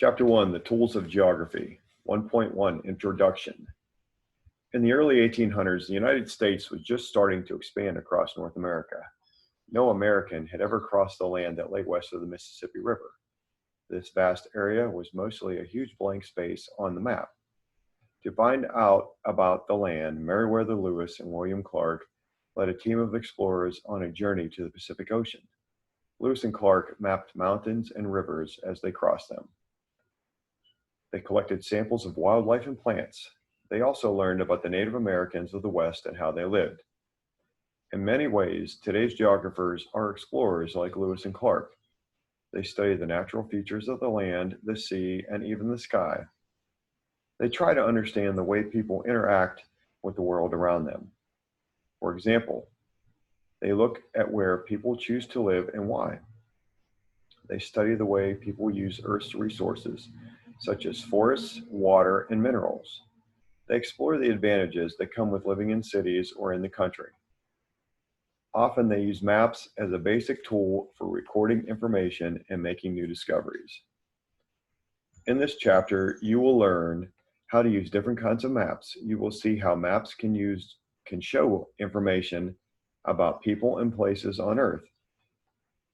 Chapter 1, The Tools of Geography, 1.1, Introduction. In the early 1800s, the United States was just starting to expand across North America. No American had ever crossed the land that lay west of the Mississippi River. This vast area was mostly a huge blank space on the map. To find out about the land, Meriwether Lewis and William Clark led a team of explorers on a journey to the Pacific Ocean. Lewis and Clark mapped mountains and rivers as they crossed them. They collected samples of wildlife and plants. They also learned about the Native Americans of the West and how they lived. In many ways, today's geographers are explorers like Lewis and Clark. They study the natural features of the land, the sea, and even the sky. They try to understand the way people interact with the world around them. For example, they look at where people choose to live and why. They study the way people use Earth's resources, such as forests, water, and minerals. They explore the advantages that come with living in cities or in the country. Often they use maps as a basic tool for recording information and making new discoveries. In this chapter, you will learn how to use different kinds of maps. You will see how maps can show information about people and places on Earth.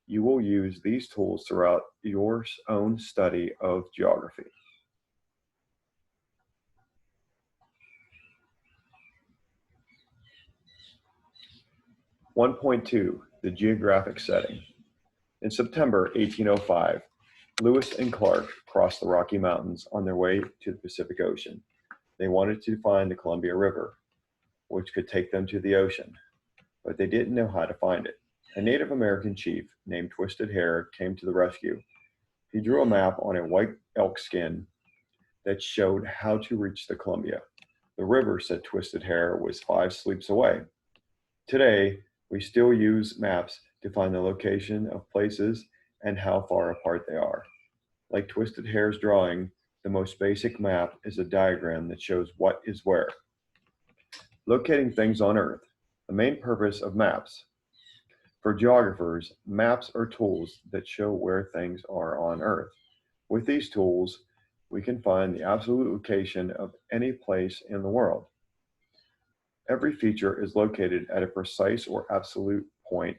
You will use these tools throughout your own study of geography. (1.2) The Geographic Setting. In September 1805, Lewis and Clark crossed the Rocky Mountains on their way to the Pacific Ocean. They wanted to find the Columbia River, which could take them to the ocean, but they didn't know how to find it. A Native American chief named Twisted Hair came to the rescue. He drew a map on a white elk skin that showed how to reach the Columbia. The river, said Twisted Hair, was 5 sleeps away. Today, we still use maps to find the location of places and how far apart they are. Like Twisted Hair's drawing, the most basic map is a diagram that shows what is where. Locating things on Earth, the main purpose of maps. For geographers, maps are tools that show where things are on Earth. With these tools, we can find the absolute location of any place in the world. Every feature is located at a precise or absolute point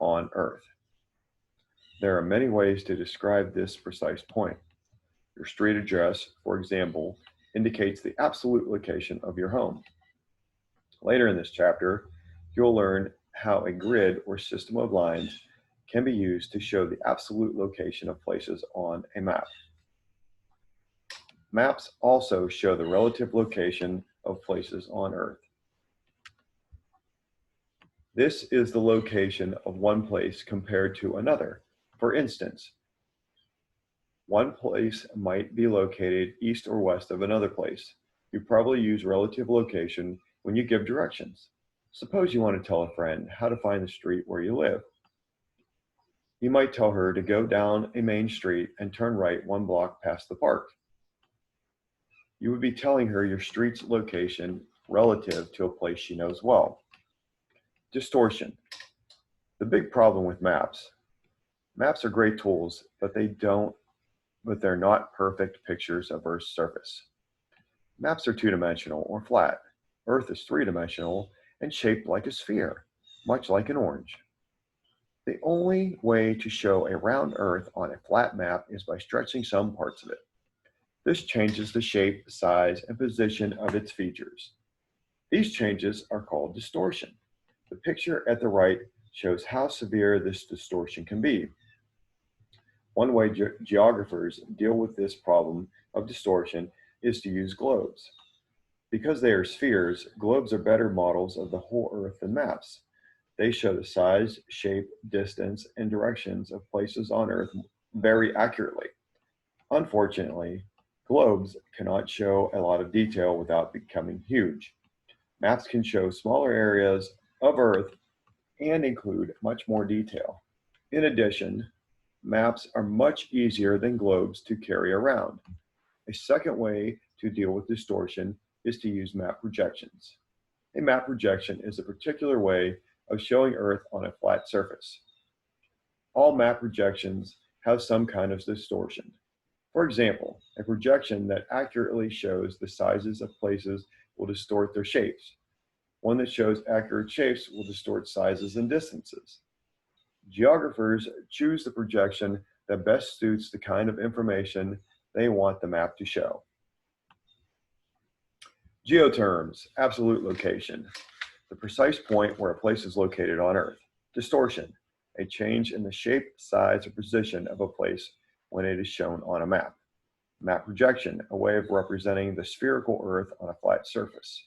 on Earth. There are many ways to describe this precise point. Your street address, for example, indicates the absolute location of your home. Later in this chapter, you'll learn how a grid or system of lines can be used to show the absolute location of places on a map. Maps also show the relative location of places on Earth. This is the location of one place compared to another. For instance, one place might be located east or west of another place. You probably use relative location when you give directions. Suppose you want to tell a friend how to find the street where you live. You might tell her to go down a main street and turn right 1 block past the park. You would be telling her your street's location relative to a place she knows well. Distortion. The big problem with maps. Maps are great tools, but they're not perfect pictures of Earth's surface. Maps are 2-dimensional or flat. Earth is 3-dimensional and shaped like a sphere, much like an orange. The only way to show a round Earth on a flat map is by stretching some parts of it. This changes the shape, size, and position of its features. These changes are called distortion. The picture at the right shows how severe this distortion can be. One way geographers deal with this problem of distortion is to use globes. Because they are spheres, globes are better models of the whole Earth than maps. They show the size, shape, distance, and directions of places on Earth very accurately. Unfortunately, globes cannot show a lot of detail without becoming huge. Maps can show smaller areas of Earth and include much more detail. In addition, maps are much easier than globes to carry around. A second way to deal with distortion is to use map projections. A map projection is a particular way of showing Earth on a flat surface. All map projections have some kind of distortion. For example, a projection that accurately shows the sizes of places will distort their shapes. One that shows accurate shapes will distort sizes and distances. Geographers choose the projection that best suits the kind of information they want the map to show. Geoterms, absolute location, the precise point where a place is located on Earth. Distortion, a change in the shape, size, or position of a place when it is shown on a map. Map projection, a way of representing the spherical Earth on a flat surface.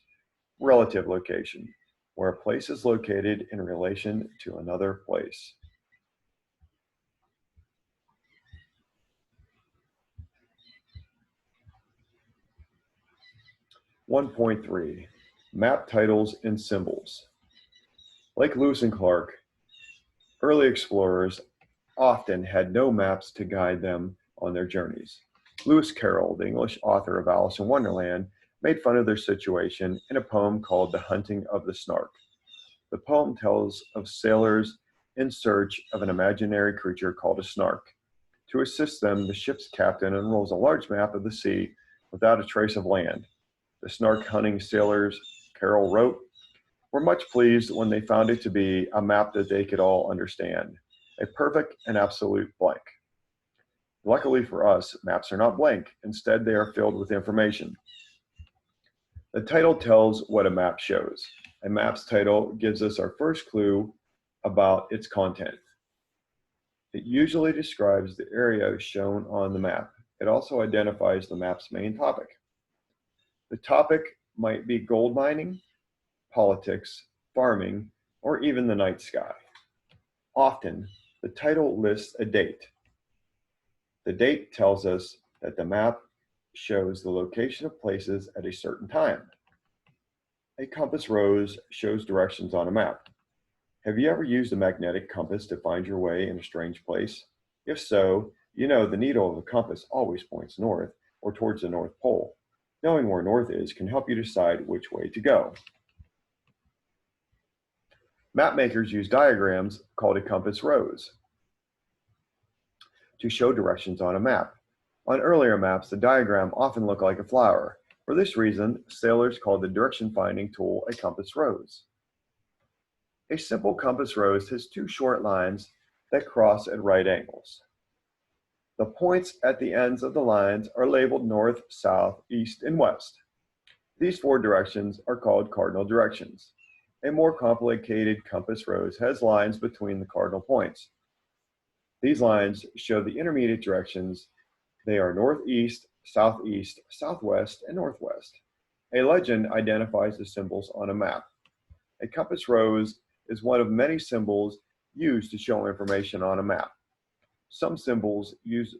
Relative location, where a place is located in relation to another place. One point three, map titles and symbols. Like Lewis and Clark, early explorers often had no maps to guide them on their journeys. Lewis Carroll, the English author of Alice in Wonderland, made fun of their situation in a poem called The Hunting of the Snark. The poem tells of sailors in search of an imaginary creature called a snark. To assist them, the ship's captain unrolls a large map of the sea without a trace of land. The snark hunting sailors, Carroll wrote, were much pleased when they found it to be a map that they could all understand, a perfect and absolute blank. Luckily for us, maps are not blank. Instead, they are filled with information. The title tells what a map shows. A map's title gives us our first clue about its content. It usually describes the area shown on the map. It also identifies the map's main topic. The topic might be gold mining, politics, farming, or even the night sky. Often, the title lists a date. The date tells us that the map shows the location of places at a certain time. A compass rose shows directions on a map. Have you ever used a magnetic compass to find your way in a strange place? If so, you know the needle of a compass always points north or towards the North Pole. Knowing where north is can help you decide which way to go. Map makers use diagrams called a compass rose to show directions on a map. On earlier maps, the diagram often looked like a flower. For this reason, sailors called the direction finding tool a compass rose. A simple compass rose has two short lines that cross at right angles. The points at the ends of the lines are labeled north, south, east, and west. These four directions are called cardinal directions. A more complicated compass rose has lines between the cardinal points. These lines show the intermediate directions. They are northeast, southeast, southwest, and northwest. A legend identifies the symbols on a map. A compass rose is one of many symbols used to show information on a map. Some symbols use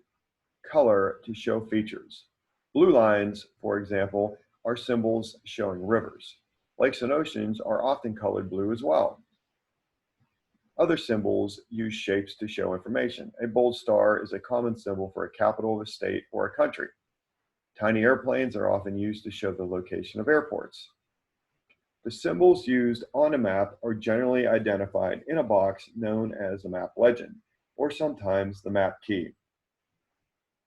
color to show features. Blue lines, for example, are symbols showing rivers. Lakes and oceans are often colored blue as well. Other symbols use shapes to show information. A bold star is a common symbol for a capital of a state or a country. Tiny airplanes are often used to show the location of airports. The symbols used on a map are generally identified in a box known as the map legend, or sometimes the map key.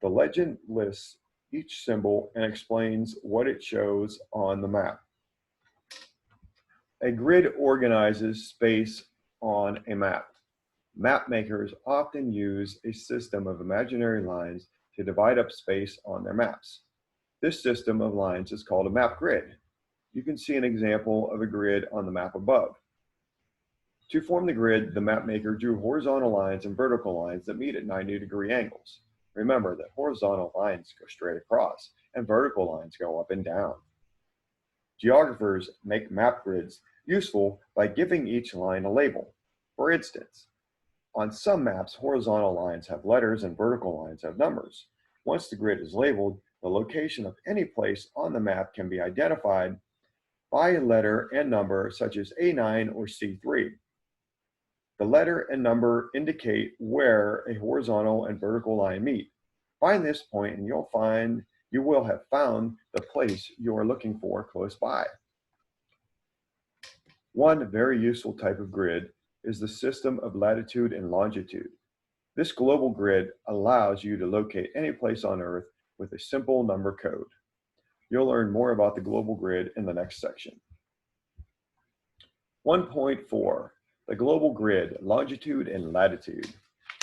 The legend lists each symbol and explains what it shows on the map. A grid organizes space on a map. Map makers often use a system of imaginary lines to divide up space on their maps. This system of lines is called a map grid. You can see an example of a grid on the map above. To form the grid, the map maker drew horizontal lines and vertical lines that meet at 90-degree angles. Remember that horizontal lines go straight across and vertical lines go up and down. Geographers make map grids useful by giving each line a label. For instance, on some maps, horizontal lines have letters and vertical lines have numbers. Once the grid is labeled, the location of any place on the map can be identified by a letter and number such as A9 or C3. The letter and number indicate where a horizontal and vertical line meet. Find this point and you will have found the place you are looking for close by. One very useful type of grid is the system of latitude and longitude. This global grid allows you to locate any place on Earth with a simple number code. You'll learn more about the global grid in the next section. 1.4, the global grid, longitude and latitude.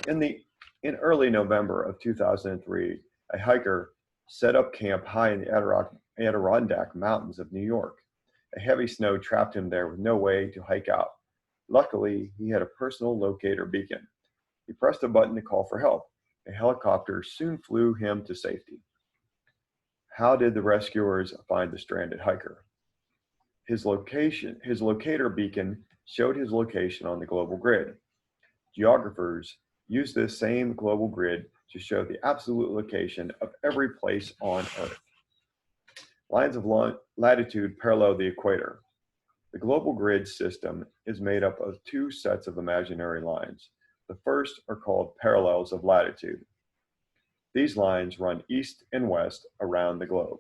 In early November of 2003, a hiker set up camp high in the Adirondack Mountains of New York. A heavy snow trapped him there with no way to hike out. Luckily, he had a personal locator beacon. He pressed a button to call for help. A helicopter soon flew him to safety. How did the rescuers find the stranded hiker? His locator beacon showed his location on the global grid. Geographers use this same global grid to show the absolute location of every place on Earth. Lines of latitude parallel the equator. The global grid system is made up of two sets of imaginary lines. The first are called parallels of latitude. These lines run east and west around the globe.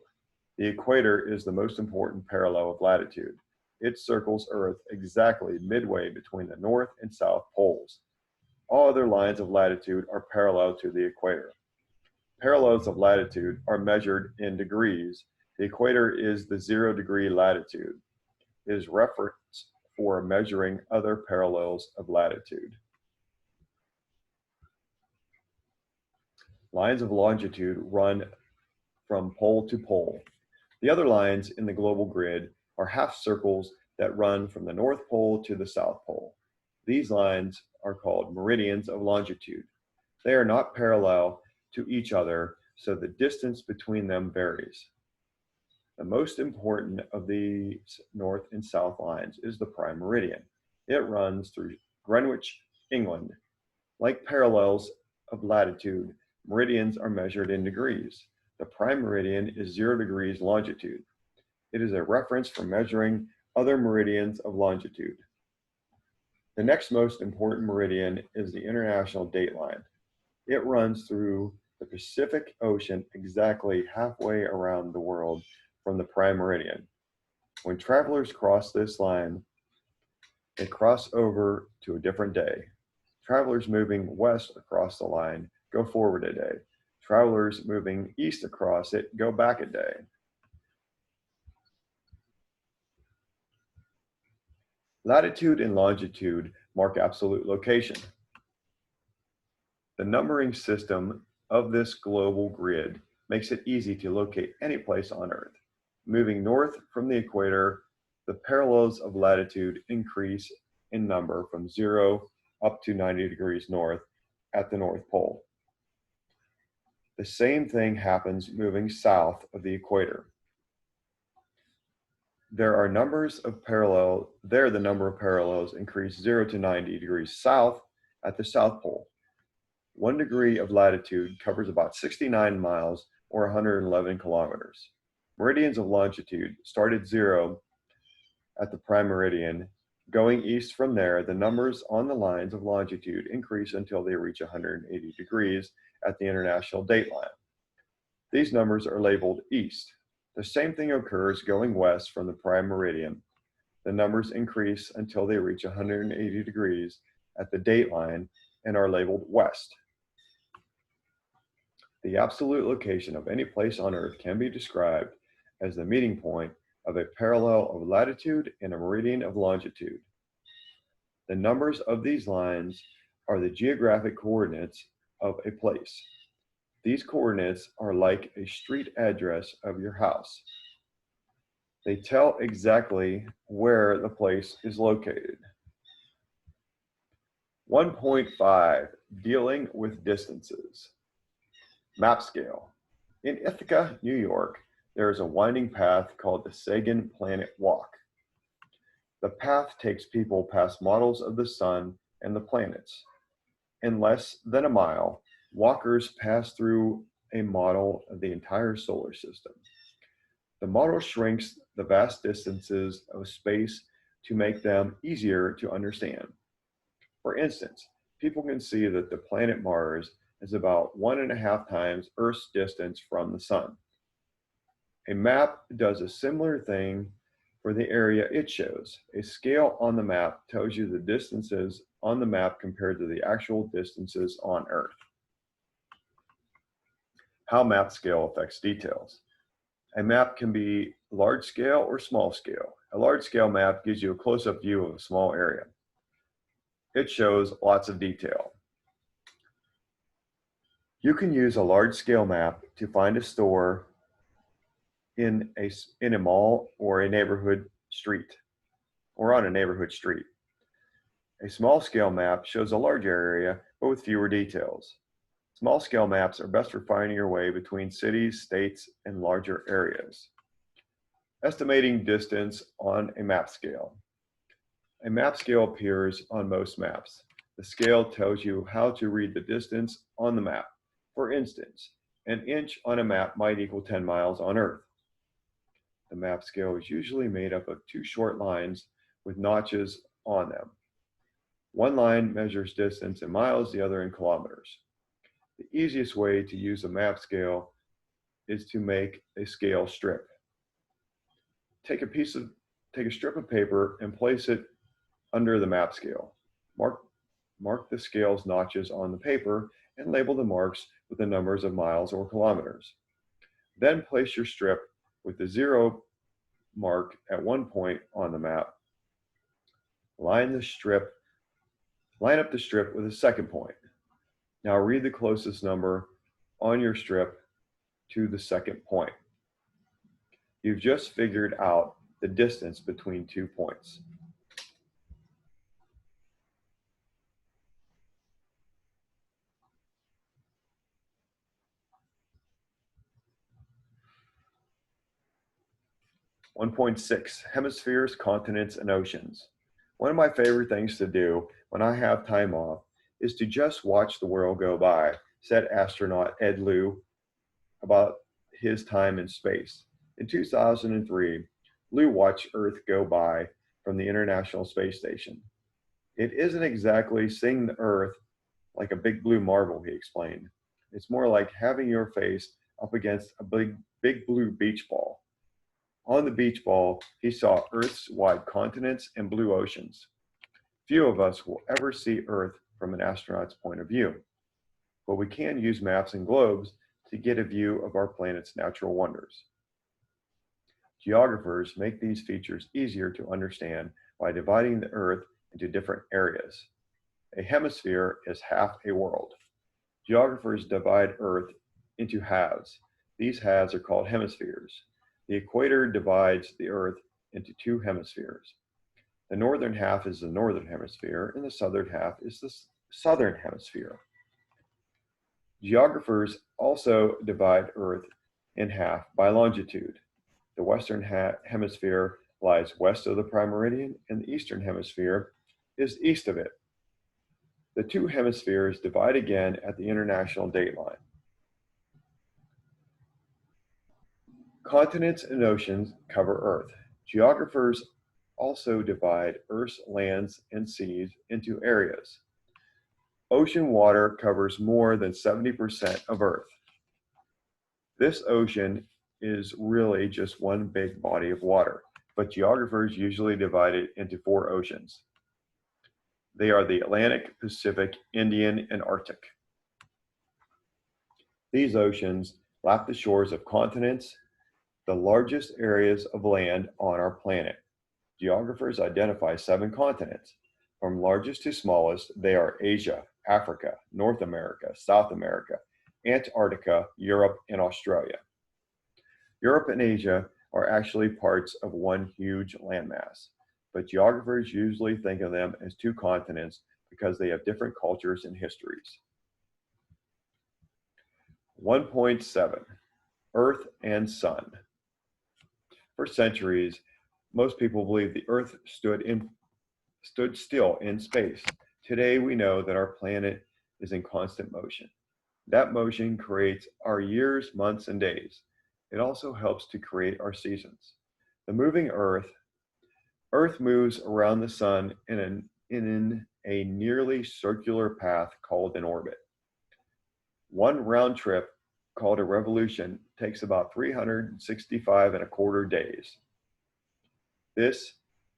The equator is the most important parallel of latitude. It circles Earth exactly midway between the north and south poles. All other lines of latitude are parallel to the equator. Parallels of latitude are measured in degrees. The equator is the 0-degree latitude. It is reference for measuring other parallels of latitude. Lines of longitude run from pole to pole. The other lines in the global grid are half circles that run from the North Pole to the South Pole. These lines are called meridians of longitude. They are not parallel to each other, so the distance between them varies. The most important of these north and south lines is the prime meridian. It runs through Greenwich, England. Like parallels of latitude, meridians are measured in degrees. The prime meridian is 0 degrees longitude. It is a reference for measuring other meridians of longitude. The next most important meridian is the international date line. It runs through the Pacific Ocean exactly halfway around the world from the prime meridian. When travelers cross this line, they cross over to a different day. Travelers moving west across the line go forward a day. Travelers moving east across it go back a day. Latitude and longitude mark absolute location. The numbering system of this global grid makes it easy to locate any place on Earth. Moving north from the equator, the parallels of latitude increase in number from 0 up to 90 degrees north at the North Pole. The same thing happens moving south of the equator. The number of parallels increase 0 to 90 degrees south at the South Pole. 1 degree of latitude covers about 69 miles or 111 kilometers. Meridians of longitude start at 0 at the prime meridian. Going east from there, the numbers on the lines of longitude increase until they reach 180 degrees at the international date line. These numbers are labeled east. The same thing occurs going west from the prime meridian. The numbers increase until they reach 180 degrees at the date line and are labeled west. The absolute location of any place on Earth can be described as the meeting point of a parallel of latitude and a meridian of longitude. The numbers of these lines are the geographic coordinates of a place. These coordinates are like a street address of your house. They tell exactly where the place is located. 1.5, dealing with distances. Map scale. In Ithaca, New York, there is a winding path called the Sagan Planet Walk. The path takes people past models of the sun and the planets. In less than a mile, walkers pass through a model of the entire solar system. The model shrinks the vast distances of space to make them easier to understand. For instance, people can see that the planet Mars is about 1.5 times Earth's distance from the sun. A map does a similar thing for the area it shows. A scale on the map tells you the distances on the map compared to the actual distances on Earth. How map scale affects details. A map can be large scale or small scale. A large scale map gives you a close-up view of a small area. It shows lots of detail. You can use a large scale map to find a store in a mall or a neighborhood street or on a neighborhood street. A small scale map shows a large area but with fewer details. Small scale maps are best for finding your way between cities, states, and larger areas. Estimating distance on a map scale. A map scale appears on most maps. The scale tells you how to read the distance on the map. For instance, an inch on a map might equal 10 miles on Earth. The map scale is usually made up of two short lines with notches on them. One line measures distance in miles, the other in kilometers. The easiest way to use a map scale is to make a scale strip. Take a strip of paper and place it under the map scale. Mark the scale's notches on the paper and label the marks with the numbers of miles or kilometers. Then place your strip with the 0 mark at one point on the map. Line up the strip with a second point. Now read the closest number on your strip to the second point. You've just figured out the distance between 2 points. (1.6) Hemispheres, continents, and oceans. One of my favorite things to do when I have time off is to just watch the world go by, said astronaut Ed Lu about his time in space. In 2003, Lu watched Earth go by from the International Space Station. It isn't exactly seeing the Earth like a big blue marble, he explained. It's more like having your face up against a big blue beach ball. On the beach ball, he saw Earth's wide continents and blue oceans. Few of us will ever see Earth from an astronaut's point of view, but we can use maps and globes to get a view of our planet's natural wonders. Geographers make these features easier to understand by dividing the Earth into different areas. A hemisphere is half a world. Geographers divide Earth into halves. These halves are called hemispheres. The equator divides the Earth into two hemispheres. The northern half is the northern hemisphere, and the southern half is the southern hemisphere. Geographers also divide Earth in half by longitude. The western hemisphere lies west of the prime meridian, and the eastern hemisphere is east of it. The two hemispheres divide again at the international dateline. Continents and oceans cover Earth. Geographers also divide Earth's lands and seas into areas. Ocean water covers more than 70% of Earth. This ocean is really just one big body of water, but geographers usually divide it into 4 oceans. They are the Atlantic, Pacific, Indian, and Arctic. These oceans lap the shores of continents, the largest areas of land on our planet. Geographers identify 7 continents. From largest to smallest, they are Asia, Africa, North America, South America, Antarctica, Europe, and Australia. Europe and Asia are actually parts of one huge landmass, but geographers usually think of them as 2 continents because they have different cultures and histories. 1.7 Earth and Sun. For centuries, most people believed the Earth stood still in space. Today, we know that our planet is in constant motion. That motion creates our years, months, and days. It also helps to create our seasons. The moving Earth moves around the sun in a nearly circular path called an orbit. One round trip, called a revolution, takes about 365.25 days. This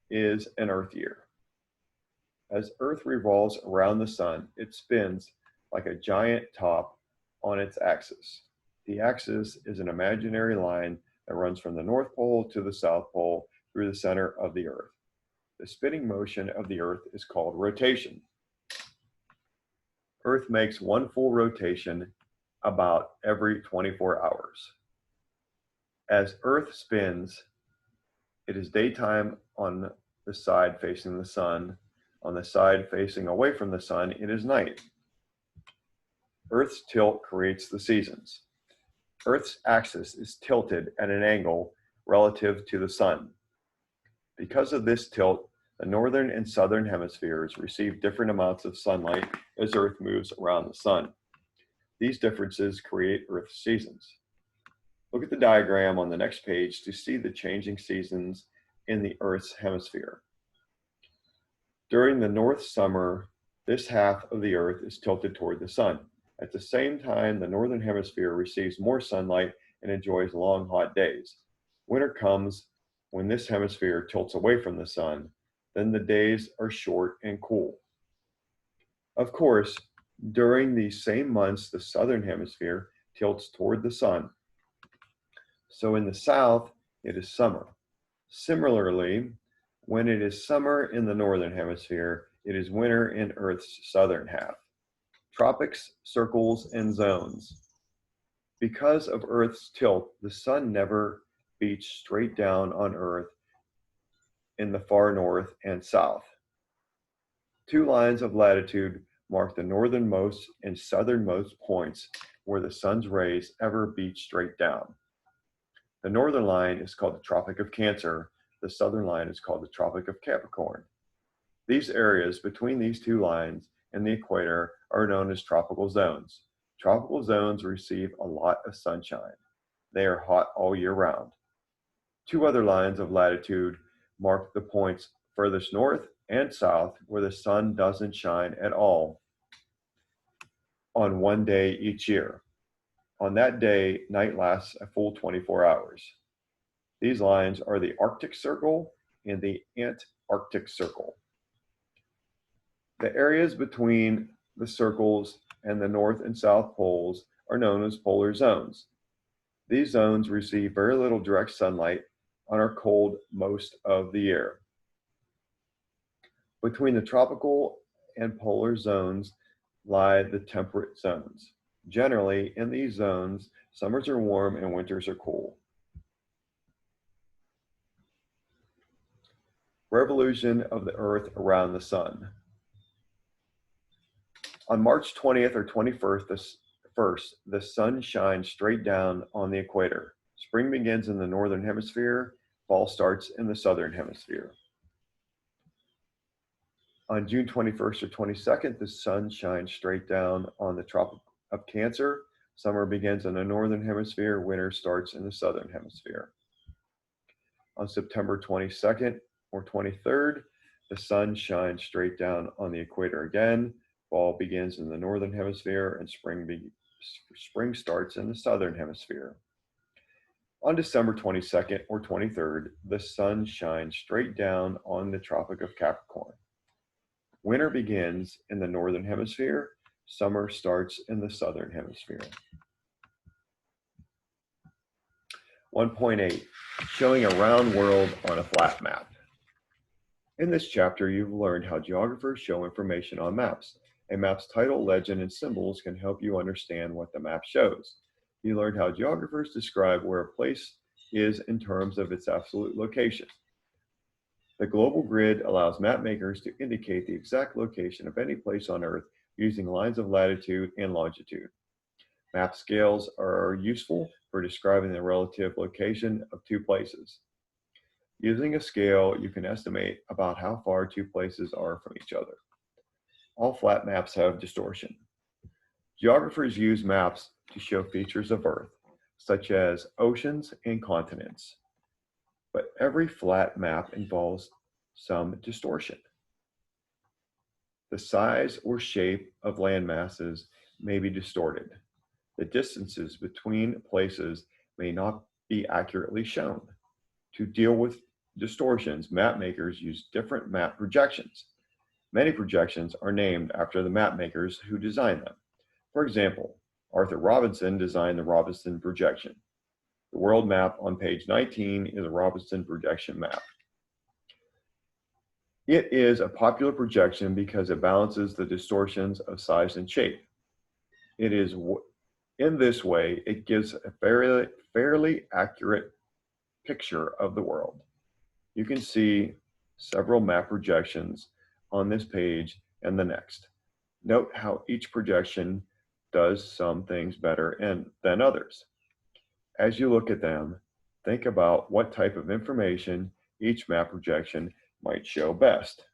is an Earth year. As Earth revolves around the sun, it spins like a giant top on its axis. The axis is an imaginary line that runs from the North Pole to the South Pole through the center of the Earth. The spinning motion of the Earth is called rotation. Earth makes one full rotation about every 24 hours. As Earth spins, it is daytime on the side facing the sun. On the side facing away from the sun, it is night. Earth's tilt creates the seasons. Earth's axis is tilted at an angle relative to the sun. Because of this tilt, the northern and southern hemispheres receive different amounts of sunlight as Earth moves around the sun. These differences create Earth's seasons. Look at the diagram on the next page to see the changing seasons in the Earth's hemisphere. During the North summer, this half of the Earth is tilted toward the sun. At the same time, the Northern Hemisphere receives more sunlight and enjoys long, hot days. Winter comes when this hemisphere tilts away from the sun. Then the days are short and cool. Of course, during these same months, the Southern Hemisphere tilts toward the sun. So in the south, it is summer. Similarly, when it is summer in the Northern Hemisphere, it is winter in Earth's southern half. Tropics, circles, and zones. Because of Earth's tilt, the sun never beats straight down on Earth in the far north and south. Two lines of latitude mark the northernmost and southernmost points where the sun's rays ever beat straight down. The northern line is called the Tropic of Cancer. The southern line is called the Tropic of Capricorn. These areas between these two lines and the equator are known as tropical zones. Tropical zones receive a lot of sunshine. They are hot all year round. Two other lines of latitude mark the points furthest north and south where the sun doesn't shine at all on one day each year. On that day, night lasts a full 24 hours. These lines are the Arctic Circle and the Antarctic Circle. The areas between the circles and the north and south poles are known as polar zones. These zones receive very little direct sunlight and are cold most of the year. Between the tropical and polar zones lie the temperate zones. Generally, in these zones, summers are warm and winters are cool. Revolution of the Earth around the sun. On March 20th or 21st, the sun shines straight down on the equator. Spring begins in the northern hemisphere, fall starts in the southern hemisphere. On June 21st or 22nd, the sun shines straight down on the Tropic of Cancer. Summer begins in the northern hemisphere, winter starts in the southern hemisphere. On September 22nd or 23rd, the sun shines straight down on the equator again. Fall begins in the northern hemisphere and spring starts in the southern hemisphere. On December 22nd or 23rd, the sun shines straight down on the Tropic of Capricorn. Winter begins in the northern hemisphere. Summer starts in the southern hemisphere. 1.8, showing a round world on a flat map. In this chapter, you've learned how geographers show information on maps. A map's title, legend, and symbols can help you understand what the map shows. You learned how geographers describe where a place is in terms of its absolute location. The global grid allows map makers to indicate the exact location of any place on Earth using lines of latitude and longitude. Map scales are useful for describing the relative location of two places. Using a scale, you can estimate about how far two places are from each other. All flat maps have distortion. Geographers use maps to show features of Earth, such as oceans and continents. But every flat map involves some distortion. The size or shape of land masses may be distorted. The distances between places may not be accurately shown. To deal with distortions, map makers use different map projections. Many projections are named after the map makers who designed them. For example, Arthur Robinson designed the Robinson projection. The world map on page 19 is a Robinson projection map. It is a popular projection because it balances the distortions of size and shape. It is in this way, it gives a fairly accurate picture of the world. You can see several map projections on this page and the next. Note how each projection does some things better than others. As you look at them, think about what type of information each map projection might show best.